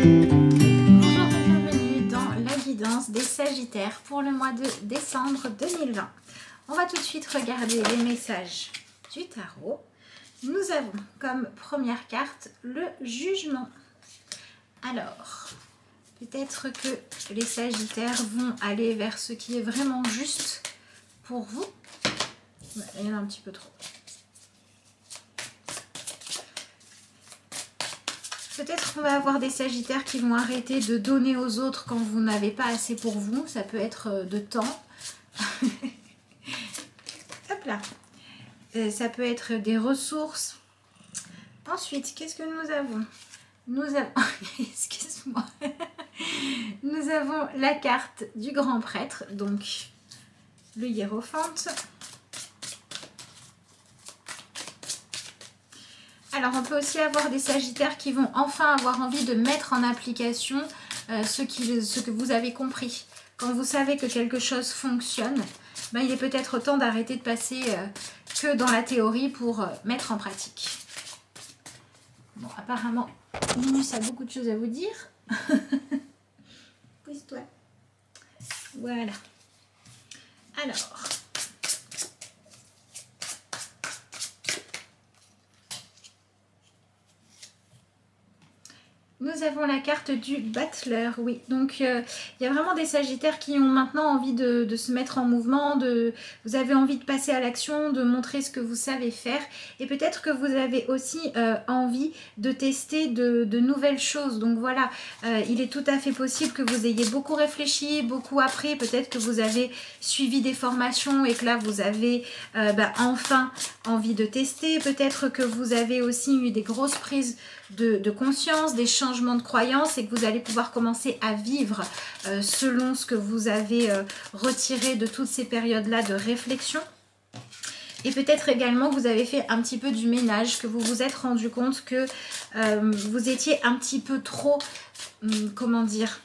Bonjour et bienvenue dans la guidance des Sagittaires pour le mois de décembre 2020. On va tout de suite regarder les messages du tarot. Nous avons comme première carte le jugement. Alors, peut-être que les Sagittaires vont aller vers ce qui est vraiment juste pour vous. Il y en a un petit peu trop. Peut-être qu'on va avoir des Sagittaires qui vont arrêter de donner aux autres quand vous n'avez pas assez pour vous. Ça peut être de temps. Hop là. Ça peut être des ressources. Ensuite, qu'est-ce que nous avons? Nous avons... Excuse-moi. Nous avons la carte du grand prêtre. Donc, le hiérophante. Alors, on peut aussi avoir des Sagittaires qui vont enfin avoir envie de mettre en application ce que vous avez compris. Quand vous savez que quelque chose fonctionne, ben, il est peut-être temps d'arrêter de passer que dans la théorie pour mettre en pratique. Bon, apparemment, Minus a beaucoup de choses à vous dire. Pousse-toi. Voilà. Alors... Nous avons la carte du battleur, oui. Donc, il y a vraiment des Sagittaires qui ont maintenant envie de se mettre en mouvement. Vous avez envie de passer à l'action, de montrer ce que vous savez faire. Et peut-être que vous avez aussi envie de tester de nouvelles choses. Donc voilà, il est tout à fait possible que vous ayez beaucoup réfléchi, beaucoup appris. Peut-être que vous avez suivi des formations et que là, vous avez enfin envie de tester. Peut-être que vous avez aussi eu des grosses prises de conscience, des changements de croyances et que vous allez pouvoir commencer à vivre selon ce que vous avez retiré de toutes ces périodes-là de réflexion. Et peut-être également que vous avez fait un petit peu du ménage, que vous vous êtes rendu compte que vous étiez un petit peu trop, comment dire,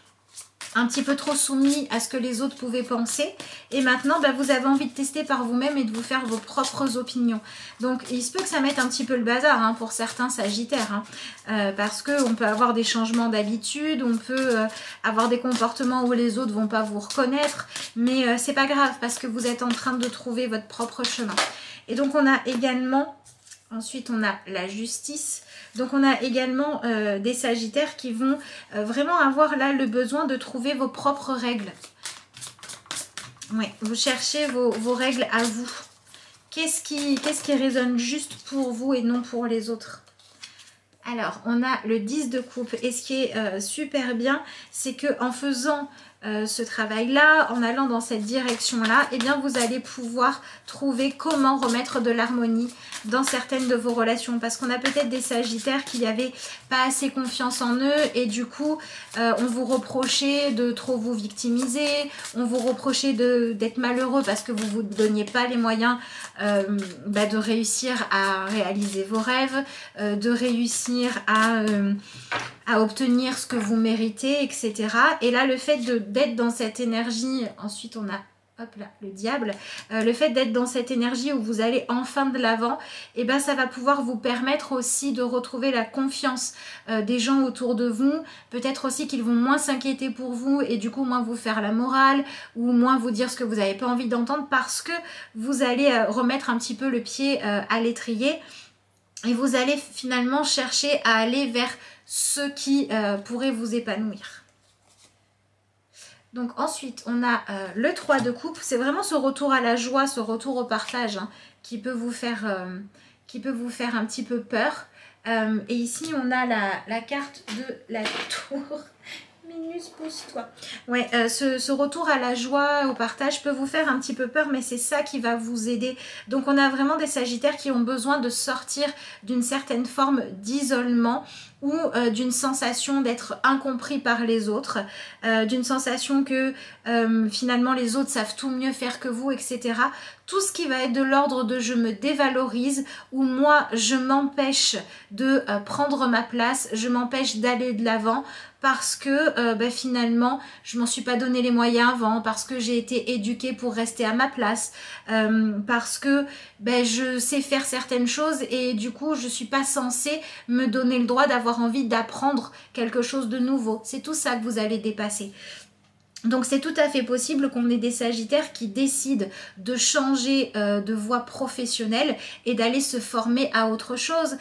un petit peu trop soumis à ce que les autres pouvaient penser. Et maintenant, vous avez envie de tester par vous-même et de vous faire vos propres opinions. Donc, il se peut que ça mette un petit peu le bazar pour certains Sagittaires. Parce qu'on peut avoir des changements d'habitude, on peut avoir des comportements où les autres ne vont pas vous reconnaître. Mais c'est pas grave parce que vous êtes en train de trouver votre propre chemin. Et donc, on a également... Ensuite, on a la justice. Donc, on a également des Sagittaires qui vont vraiment avoir là le besoin de trouver vos propres règles. Ouais, vous cherchez vos règles à vous. Qu'est-ce qui résonne juste pour vous et non pour les autres? Alors, on a le 10 de coupe. Et ce qui est super bien, c'est qu'en faisant... ce travail-là, en allant dans cette direction-là, eh bien vous allez pouvoir trouver comment remettre de l'harmonie dans certaines de vos relations. Parce qu'on a peut-être des Sagittaires qui n'avaient pas assez confiance en eux et du coup, on vous reprochait de trop vous victimiser, on vous reprochait d'être malheureux parce que vous ne vous donniez pas les moyens de réussir à réaliser vos rêves, de réussir à obtenir ce que vous méritez, etc. Et là, le fait d'être dans cette énergie, ensuite on a, hop là, le diable, le fait d'être dans cette énergie où vous allez enfin de l'avant, et ben ça va pouvoir vous permettre aussi de retrouver la confiance des gens autour de vous. Peut-être aussi qu'ils vont moins s'inquiéter pour vous et du coup moins vous faire la morale ou moins vous dire ce que vous n'avez pas envie d'entendre parce que vous allez remettre un petit peu le pied à l'étrier et vous allez finalement chercher à aller vers ce qui pourrait vous épanouir. Donc ensuite, on a le 3 de coupe. C'est vraiment ce retour à la joie, ce retour au partage qui peut vous faire un petit peu peur. Et ici, on a la carte de la tour. Minus, pousse-toi. Ouais, ce retour à la joie, au partage peut vous faire un petit peu peur, mais c'est ça qui va vous aider. Donc on a vraiment des Sagittaires qui ont besoin de sortir d'une certaine forme d'isolement ou d'une sensation d'être incompris par les autres, d'une sensation que finalement les autres savent tout mieux faire que vous, etc. Tout ce qui va être de l'ordre de je me dévalorise ou moi je m'empêche de prendre ma place, je m'empêche d'aller de l'avant parce que finalement je m'en suis pas donné les moyens avant, parce que j'ai été éduquée pour rester à ma place, parce que je sais faire certaines choses et du coup je suis pas censée me donner le droit d'avoir avoir envie d'apprendre quelque chose de nouveau. C'est tout ça que vous allez dépasser. Donc c'est tout à fait possible qu'on ait des Sagittaires qui décident de changer de voie professionnelle et d'aller se former à autre chose.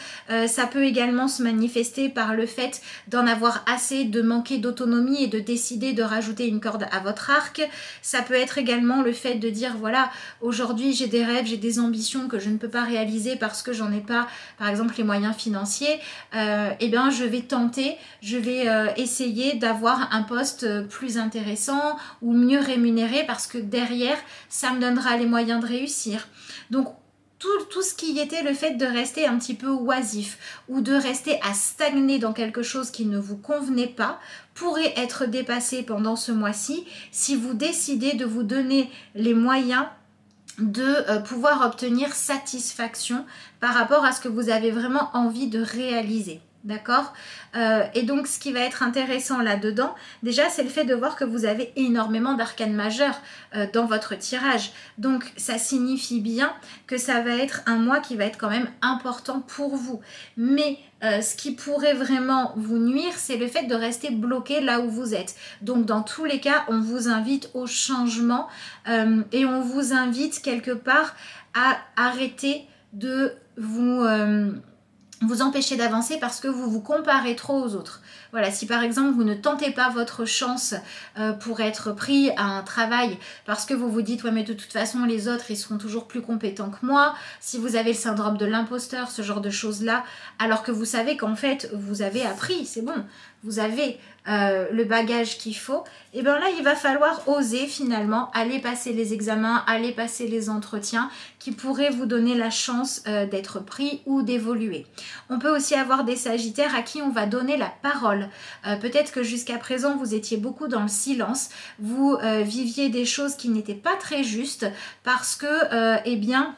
Ça peut également se manifester par le fait d'en avoir assez, de manquer d'autonomie et de décider de rajouter une corde à votre arc. Ça peut être également le fait de dire voilà, aujourd'hui j'ai des rêves, j'ai des ambitions que je ne peux pas réaliser parce que j'en ai pas, par exemple, les moyens financiers. Eh bien je vais tenter, je vais essayer d'avoir un poste plus intéressant ou mieux rémunéré parce que derrière ça me donnera les moyens de réussir. Donc tout ce qui était le fait de rester un petit peu oisif ou de rester à stagner dans quelque chose qui ne vous convenait pas pourrait être dépassé pendant ce mois-ci si vous décidez de vous donner les moyens de pouvoir obtenir satisfaction par rapport à ce que vous avez vraiment envie de réaliser. D'accord? Et donc ce qui va être intéressant là-dedans, déjà c'est le fait de voir que vous avez énormément d'arcanes majeures dans votre tirage. Donc ça signifie bien que ça va être un mois qui va être quand même important pour vous. Mais ce qui pourrait vraiment vous nuire, c'est le fait de rester bloqué là où vous êtes. Donc dans tous les cas, on vous invite au changement et on vous invite quelque part à arrêter de vous empêcher d'avancer parce que vous vous comparez trop aux autres. Voilà, si par exemple vous ne tentez pas votre chance pour être pris à un travail parce que vous vous dites ouais mais de toute façon les autres ils seront toujours plus compétents que moi, si vous avez le syndrome de l'imposteur, ce genre de choses là, alors que vous savez qu'en fait vous avez appris, c'est bon, vous avez le bagage qu'il faut, et bien là il va falloir oser finalement aller passer les examens, aller passer les entretiens qui pourraient vous donner la chance d'être pris ou d'évoluer. On peut aussi avoir des Sagittaires à qui on va donner la parole. Peut-être que jusqu'à présent vous étiez beaucoup dans le silence, vous viviez des choses qui n'étaient pas très justes parce que eh bien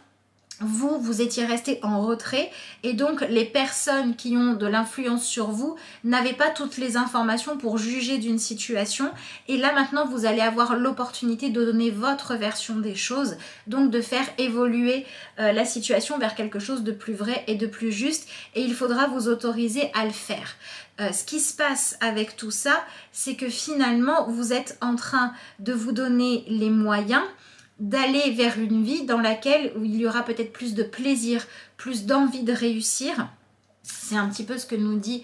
vous étiez resté en retrait et donc les personnes qui ont de l'influence sur vous n'avaient pas toutes les informations pour juger d'une situation et là maintenant vous allez avoir l'opportunité de donner votre version des choses, donc de faire évoluer la situation vers quelque chose de plus vrai et de plus juste et il faudra vous autoriser à le faire. Ce qui se passe avec tout ça, c'est que finalement vous êtes en train de vous donner les moyens d'aller vers une vie dans laquelle il y aura peut-être plus de plaisir, plus d'envie de réussir. C'est un petit peu ce que nous dit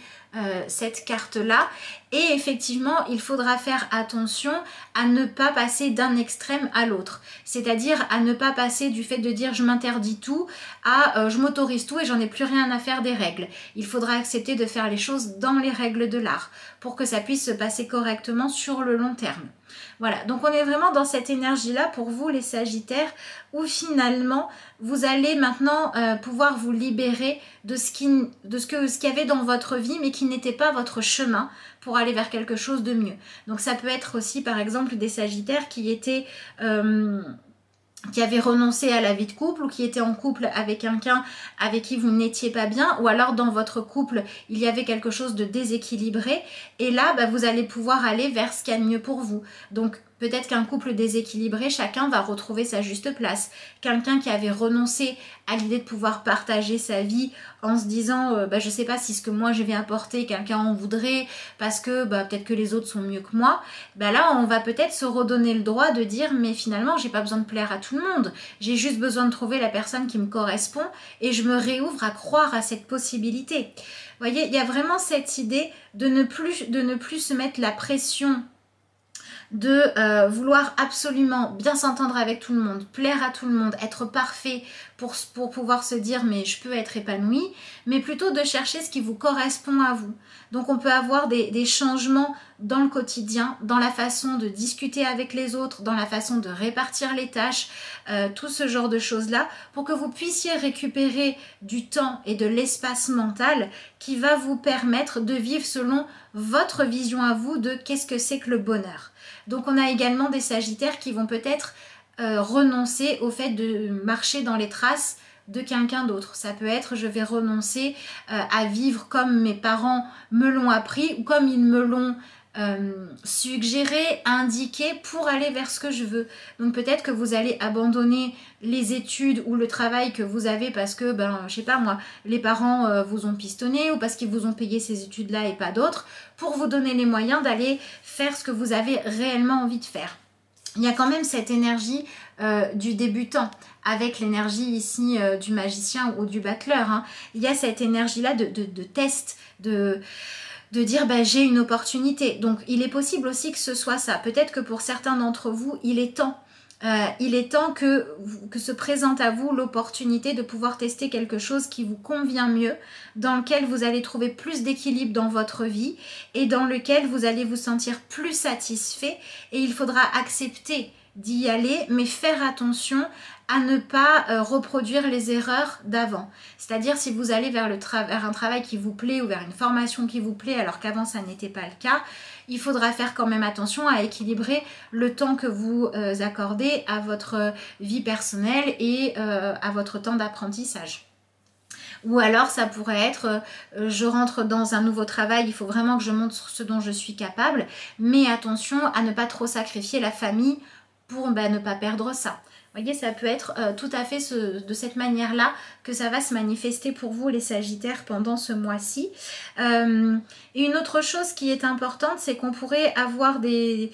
cette carte-là. Et effectivement, il faudra faire attention à ne pas passer d'un extrême à l'autre. C'est-à-dire à ne pas passer du fait de dire je m'interdis tout à je m'autorise tout et j'en ai plus rien à faire des règles. Il faudra accepter de faire les choses dans les règles de l'art pour que ça puisse se passer correctement sur le long terme. Voilà, donc on est vraiment dans cette énergie-là pour vous les Sagittaires où finalement vous allez maintenant pouvoir vous libérer de ce qu'il y avait dans votre vie mais qui n'était pas votre chemin pour aller vers quelque chose de mieux. Donc ça peut être aussi par exemple des Sagittaires qui étaient... qui avaient renoncé à la vie de couple ou qui étaient en couple avec quelqu'un avec qui vous n'étiez pas bien ou alors dans votre couple il y avait quelque chose de déséquilibré et là vous allez pouvoir aller vers ce qu'il y a de mieux pour vous. Donc peut-être qu'un couple déséquilibré, chacun va retrouver sa juste place. Quelqu'un qui avait renoncé à l'idée de pouvoir partager sa vie en se disant je sais pas si ce que moi je vais apporter quelqu'un en voudrait parce que peut-être que les autres sont mieux que moi, là on va peut-être se redonner le droit de dire mais finalement j'ai pas besoin de plaire à tout le monde, j'ai juste besoin de trouver la personne qui me correspond et je me réouvre à croire à cette possibilité. Vous voyez, il y a vraiment cette idée de ne plus se mettre la pression de vouloir absolument bien s'entendre avec tout le monde, plaire à tout le monde, être parfait pour pouvoir se dire mais je peux être épanouie, mais plutôt de chercher ce qui vous correspond à vous. Donc on peut avoir des changements dans le quotidien, dans la façon de discuter avec les autres, dans la façon de répartir les tâches, tout ce genre de choses-là, pour que vous puissiez récupérer du temps et de l'espace mental qui va vous permettre de vivre selon votre vision à vous de qu'est-ce que c'est que le bonheur. Donc on a également des Sagittaires qui vont peut-être renoncer au fait de marcher dans les traces de quelqu'un d'autre. Ça peut être je vais renoncer à vivre comme mes parents me l'ont appris ou comme ils me l'ont suggérer, indiquer pour aller vers ce que je veux. Donc peut-être que vous allez abandonner les études ou le travail que vous avez parce que, je sais pas moi, les parents vous ont pistonné ou parce qu'ils vous ont payé ces études-là et pas d'autres, pour vous donner les moyens d'aller faire ce que vous avez réellement envie de faire. Il y a quand même cette énergie du débutant, avec l'énergie ici du magicien ou du battleur. Hein. Il y a cette énergie-là de test, de dire j'ai une opportunité. Donc il est possible aussi que ce soit ça. Peut-être que pour certains d'entre vous, il est temps que se présente à vous l'opportunité de pouvoir tester quelque chose qui vous convient mieux, dans lequel vous allez trouver plus d'équilibre dans votre vie et dans lequel vous allez vous sentir plus satisfait, et il faudra accepter d'y aller, mais faire attention à ne pas reproduire les erreurs d'avant. C'est-à-dire si vous allez vers un travail qui vous plaît ou vers une formation qui vous plaît alors qu'avant ça n'était pas le cas, il faudra faire quand même attention à équilibrer le temps que vous accordez à votre vie personnelle et à votre temps d'apprentissage. Ou alors ça pourrait être je rentre dans un nouveau travail, il faut vraiment que je montre ce dont je suis capable, mais attention à ne pas trop sacrifier la famille pour ne pas perdre ça. Vous voyez, ça peut être tout à fait de cette manière-là que ça va se manifester pour vous les Sagittaires pendant ce mois-ci. Et une autre chose qui est importante, c'est qu'on pourrait avoir des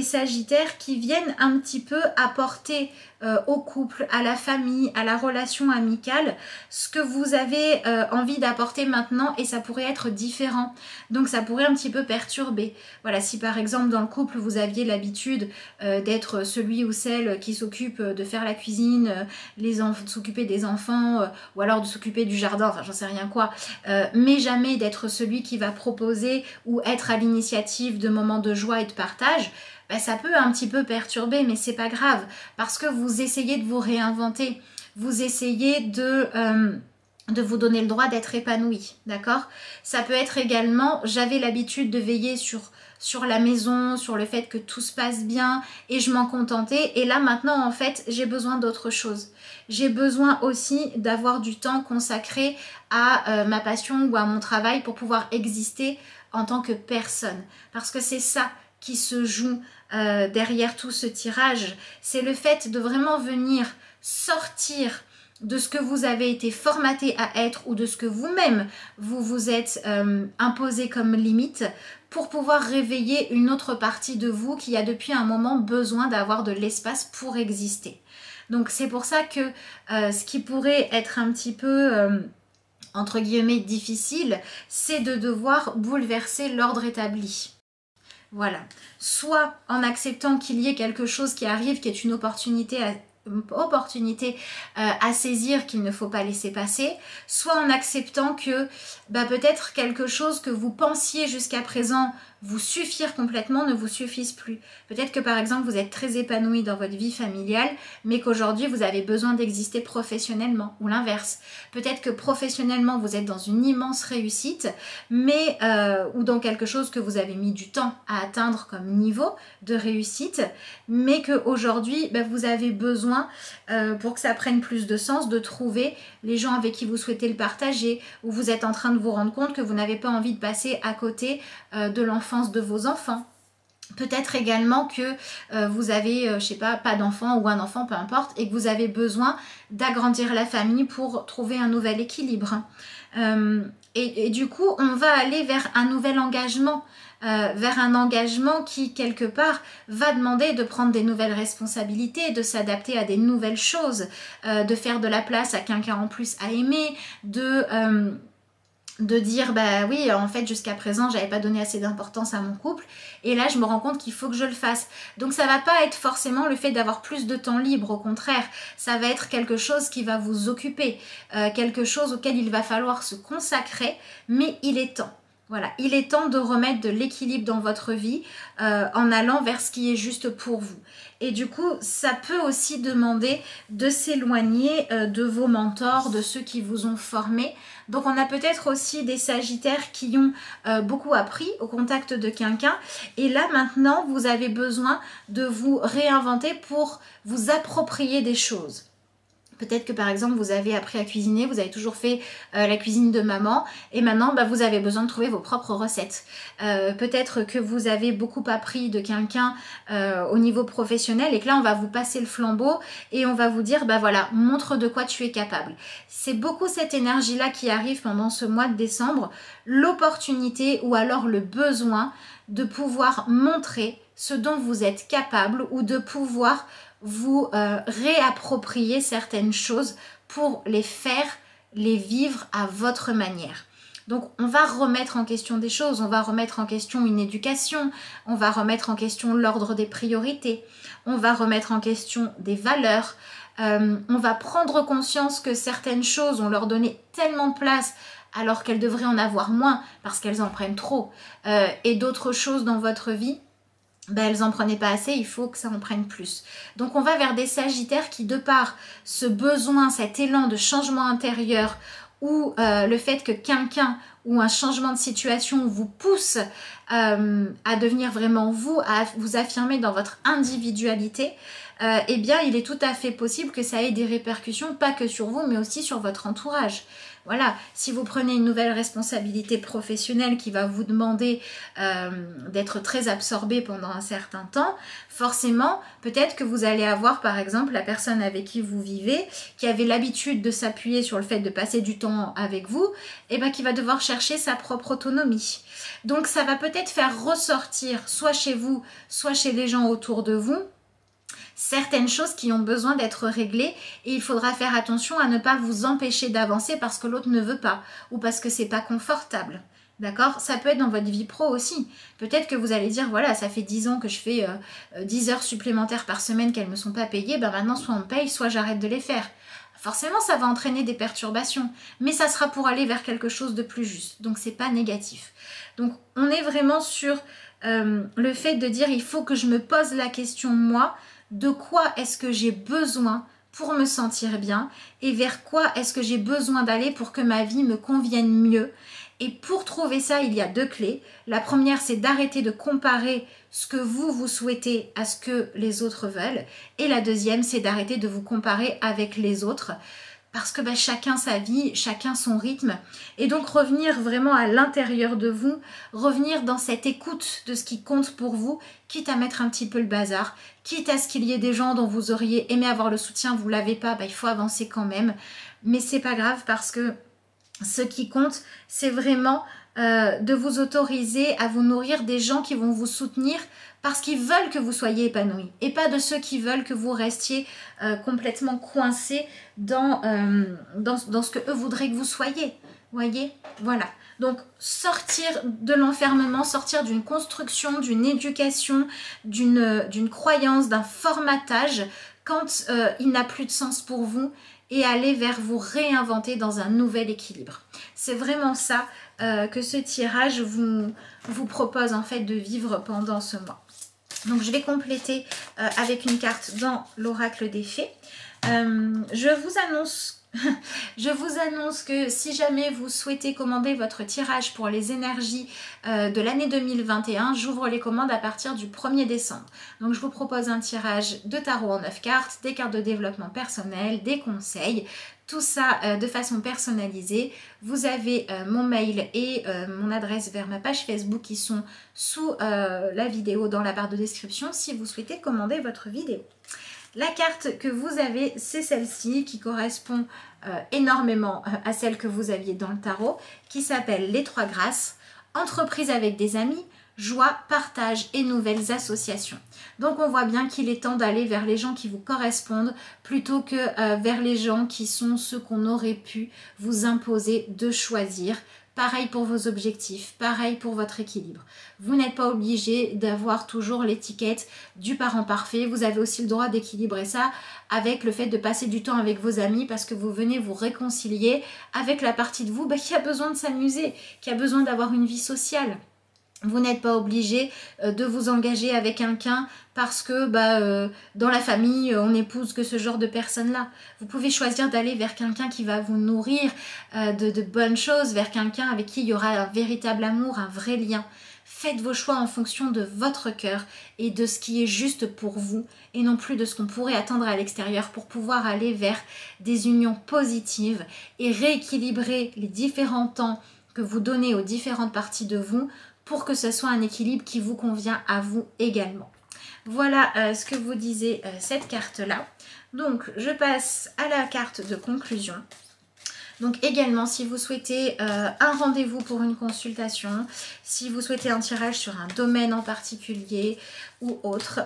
Sagittaires qui viennent un petit peu apporter au couple, à la famille, à la relation amicale, ce que vous avez envie d'apporter maintenant, et ça pourrait être différent. Donc ça pourrait un petit peu perturber. Voilà, si par exemple dans le couple vous aviez l'habitude d'être celui ou celle qui s'occupe de faire la cuisine, de s'occuper des enfants, ou alors de s'occuper du jardin, enfin j'en sais rien quoi, mais jamais d'être celui qui va proposer ou être à l'initiative de moments de joie et de partage, ça peut un petit peu perturber, mais c'est pas grave, parce que vous essayez de vous réinventer, vous essayez de vous donner le droit d'être épanoui, d'accord? Ça peut être également, j'avais l'habitude de veiller sur la maison, sur le fait que tout se passe bien et je m'en contentais, et là maintenant en fait j'ai besoin d'autre chose. J'ai besoin aussi d'avoir du temps consacré à ma passion ou à mon travail pour pouvoir exister en tant que personne, parce que c'est ça qui se joue derrière tout ce tirage, c'est le fait de vraiment venir sortir de ce que vous avez été formaté à être ou de ce que vous-même vous êtes imposé comme limite, pour pouvoir réveiller une autre partie de vous qui a depuis un moment besoin d'avoir de l'espace pour exister. Donc c'est pour ça que ce qui pourrait être un petit peu entre guillemets difficile, c'est de devoir bouleverser l'ordre établi. Voilà, soit en acceptant qu'il y ait quelque chose qui arrive, qui est une opportunité à saisir qu'il ne faut pas laisser passer, soit en acceptant que peut-être quelque chose que vous pensiez jusqu'à présent vous suffire complètement ne vous suffise plus. Peut-être que par exemple vous êtes très épanoui dans votre vie familiale, mais qu'aujourd'hui vous avez besoin d'exister professionnellement, ou l'inverse. Peut-être que professionnellement vous êtes dans une immense réussite, mais ou dans quelque chose que vous avez mis du temps à atteindre comme niveau de réussite, mais qu'aujourd'hui vous avez besoin, pour que ça prenne plus de sens, de trouver les gens avec qui vous souhaitez le partager, ou vous êtes en train de vous rendre compte que vous n'avez pas envie de passer à côté de l'enfance de vos enfants. Peut-être également que vous avez, je sais pas d'enfant ou un enfant, peu importe, et que vous avez besoin d'agrandir la famille pour trouver un nouvel équilibre. Et du coup, on va aller vers un nouvel engagement, vers un engagement qui, quelque part, va demander de prendre des nouvelles responsabilités, de s'adapter à des nouvelles choses, de faire de la place à quelqu'un en plus à aimer, de dire oui, en fait jusqu'à présent j'avais pas donné assez d'importance à mon couple et là je me rends compte qu'il faut que je le fasse. Donc ça va pas être forcément le fait d'avoir plus de temps libre, au contraire ça va être quelque chose qui va vous occuper, quelque chose auquel il va falloir se consacrer, mais il est temps. Voilà, il est temps de remettre de l'équilibre dans votre vie en allant vers ce qui est juste pour vous. Et du coup, ça peut aussi demander de s'éloigner de vos mentors, de ceux qui vous ont formé. Donc on a peut-être aussi des Sagittaires qui ont beaucoup appris au contact de quelqu'un. Et là maintenant, vous avez besoin de vous réinventer pour vous approprier des choses. Peut-être que par exemple vous avez appris à cuisiner, vous avez toujours fait la cuisine de maman et maintenant vous avez besoin de trouver vos propres recettes. Peut-être que vous avez beaucoup appris de quelqu'un au niveau professionnel et que là on va vous passer le flambeau et on va vous dire voilà, montre de quoi tu es capable. C'est beaucoup cette énergie-là qui arrive pendant ce mois de décembre, l'opportunité ou alors le besoin de pouvoir montrer ce dont vous êtes capable ou de pouvoir vous réapproprier certaines choses pour les faire, les vivre à votre manière. Donc on va remettre en question des choses, on va remettre en question une éducation, on va remettre en question l'ordre des priorités, on va remettre en question des valeurs, on va prendre conscience que certaines choses, on leur donnait tellement de place alors qu'elles devraient en avoir moins parce qu'elles en prennent trop. Et d'autres choses dans votre vie, elles n'en prenaient pas assez, il faut que ça en prenne plus. Donc on va vers des sagittaires qui, de par ce besoin, cet élan de changement intérieur ou le fait que quelqu'un ou un changement de situation vous pousse à devenir vraiment vous, à vous affirmer dans votre individualité, eh bien il est tout à fait possible que ça ait des répercussions, pas que sur vous, mais aussi sur votre entourage. Voilà, si vous prenez une nouvelle responsabilité professionnelle qui va vous demander d'être très absorbé pendant un certain temps, forcément, peut-être que vous allez avoir par exemple la personne avec qui vous vivez, qui avait l'habitude de s'appuyer sur le fait de passer du temps avec vous, et qui va devoir chercher sa propre autonomie. Donc ça va peut-être faire ressortir, soit chez vous, soit chez les gens autour de vous, certaines choses qui ont besoin d'être réglées et il faudra faire attention à ne pas vous empêcher d'avancer parce que l'autre ne veut pas ou parce que c'est pas confortable. D'accord? Ça peut être dans votre vie pro aussi. Peut-être que vous allez dire, voilà, ça fait 10 ans que je fais 10 heures supplémentaires par semaine qu'elles ne me sont pas payées, maintenant soit on me paye, soit j'arrête de les faire. Forcément, ça va entraîner des perturbations, mais ça sera pour aller vers quelque chose de plus juste. Donc, c'est pas négatif. Donc, on est vraiment sur le fait de dire, il faut que je me pose la question, moi, de quoi est-ce que j'ai besoin pour me sentir bien et vers quoi est-ce que j'ai besoin d'aller pour que ma vie me convienne mieux. Et pour trouver ça, il y a 2 clés. La première, c'est d'arrêter de comparer ce que vous souhaitez à ce que les autres veulent. Et la deuxième, c'est d'arrêter de vous comparer avec les autres. Parce que chacun sa vie, chacun son rythme. Et donc revenir vraiment à l'intérieur de vous, revenir dans cette écoute de ce qui compte pour vous, quitte à mettre un petit peu le bazar, quitte à ce qu'il y ait des gens dont vous auriez aimé avoir le soutien, vous ne l'avez pas, il faut avancer quand même. Mais c'est pas grave parce que ce qui compte, c'est vraiment de vous autoriser à vous nourrir des gens qui vont vous soutenir parce qu'ils veulent que vous soyez épanoui et pas de ceux qui veulent que vous restiez complètement coincés dans ce que eux voudraient que vous soyez. Voyez? Voilà. Donc sortir de l'enfermement, sortir d'une construction, d'une éducation, d'une croyance, d'un formatage quand il n'a plus de sens pour vous et aller vers vous réinventer dans un nouvel équilibre. C'est vraiment ça que ce tirage vous propose en fait de vivre pendant ce mois. Donc je vais compléter avec une carte dans l'oracle des fées. Je vous annonce que si jamais vous souhaitez commander votre tirage pour les énergies de l'année 2021, j'ouvre les commandes à partir du 1er décembre. Donc je vous propose un tirage de tarot en 9 cartes, des cartes de développement personnel, des conseils, tout ça de façon personnalisée. Vous avez mon mail et mon adresse vers ma page Facebook qui sont sous la vidéo dans la barre de description si vous souhaitez commander votre vidéo. La carte que vous avez, c'est celle-ci qui correspond énormément à celle que vous aviez dans le tarot, qui s'appelle les 3 grâces, entreprise avec des amis, joie, partage et nouvelles associations. Donc on voit bien qu'il est temps d'aller vers les gens qui vous correspondent plutôt que vers les gens qui sont ceux qu'on aurait pu vous imposer de choisir. Pareil pour vos objectifs, pareil pour votre équilibre. Vous n'êtes pas obligé d'avoir toujours l'étiquette du parent parfait. Vous avez aussi le droit d'équilibrer ça avec le fait de passer du temps avec vos amis parce que vous venez vous réconcilier avec la partie de vous qui a besoin de s'amuser, qui a besoin d'avoir une vie sociale. Vous n'êtes pas obligé de vous engager avec quelqu'un parce que dans la famille, on n'épouse que ce genre de personnes-là. Vous pouvez choisir d'aller vers quelqu'un qui va vous nourrir de bonnes choses, vers quelqu'un avec qui il y aura un véritable amour, un vrai lien. Faites vos choix en fonction de votre cœur et de ce qui est juste pour vous et non plus de ce qu'on pourrait attendre à l'extérieur pour pouvoir aller vers des unions positives et rééquilibrer les différents temps que vous donnez aux différentes parties de vous pour que ce soit un équilibre qui vous convient à vous également. Voilà ce que vous disait cette carte-là. Donc, je passe à la carte de conclusion. Donc également, si vous souhaitez un rendez-vous pour une consultation, si vous souhaitez un tirage sur un domaine en particulier ou autre,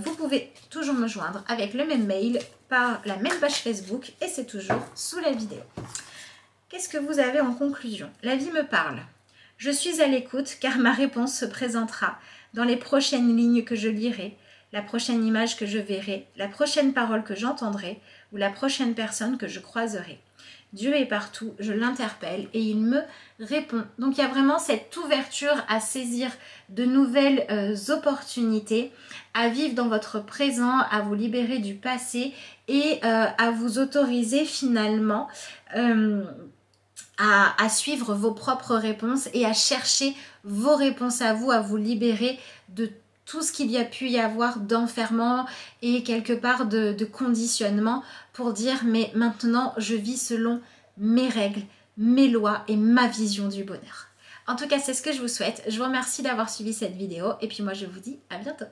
vous pouvez toujours me joindre avec le même mail par la même page Facebook et c'est toujours sous la vidéo. Qu'est-ce que vous avez en conclusion? La vie me parle. Je suis à l'écoute car ma réponse se présentera dans les prochaines lignes que je lirai, la prochaine image que je verrai, la prochaine parole que j'entendrai ou la prochaine personne que je croiserai. Dieu est partout, je l'interpelle et il me répond. Donc il y a vraiment cette ouverture à saisir de nouvelles opportunités, à vivre dans votre présent, à vous libérer du passé et à vous autoriser finalement à suivre vos propres réponses et à chercher vos réponses à vous libérer de tout ce qu'il y a pu y avoir d'enfermement et quelque part de conditionnement pour dire mais maintenant je vis selon mes règles, mes lois et ma vision du bonheur. En tout cas c'est ce que je vous souhaite. Je vous remercie d'avoir suivi cette vidéo et puis moi je vous dis à bientôt.